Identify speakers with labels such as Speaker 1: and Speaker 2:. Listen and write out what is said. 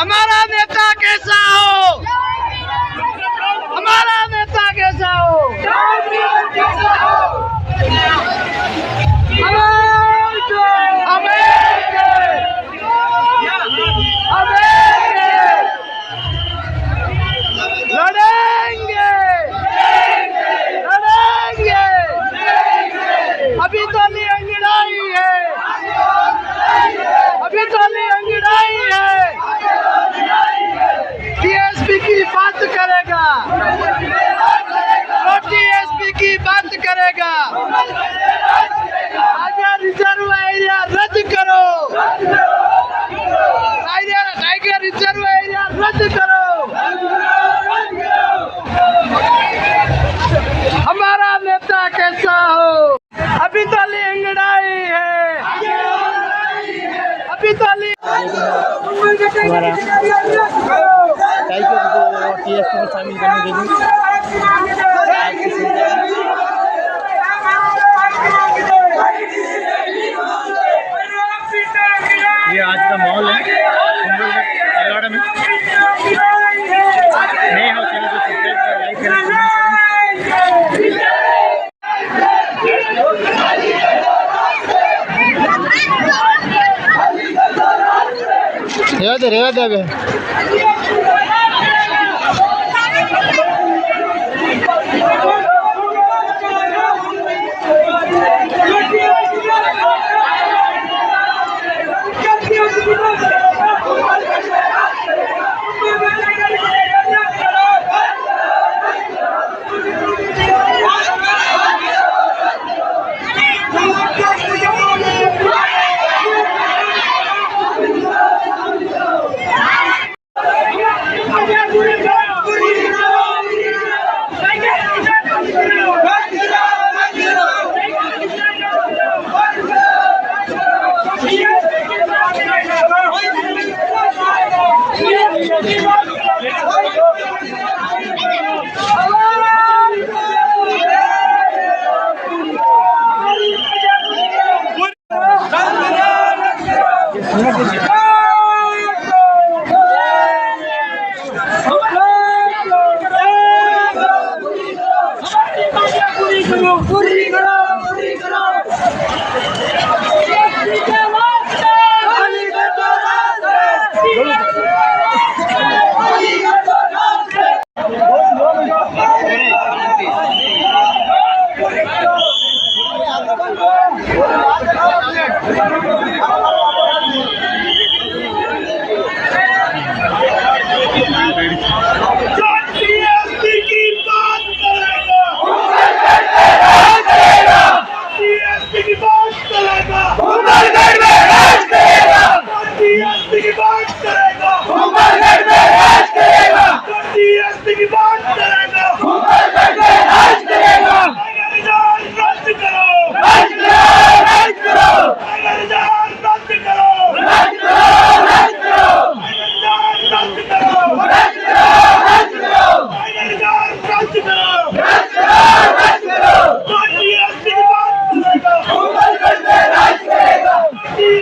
Speaker 1: हमारा नेता कैसा हो, हमारा नेता कैसा हो, लड़ेंगे लड़ेंगे, अभी तो नहीं अंगड़ाई है, अभी तो नहीं अंगड़ाई है। टीएसपी की बात करेगा, टीएसपी की बात करेगा। टाइगर रिजर्व एरिया रद्द करो, टाइगर रिजर्व एरिया रद्द करो। हमारा नेता कैसा हो, अभी तो अंगड़ाई है, अभी तो
Speaker 2: टाइगर को टीएसपी में शामिल करने के लिए ये आज का माहौल है तलवाड़ा में। नए हो चैनल को सब्सक्राइब करें, लाइक करें, कमेंट करें। रेवा दे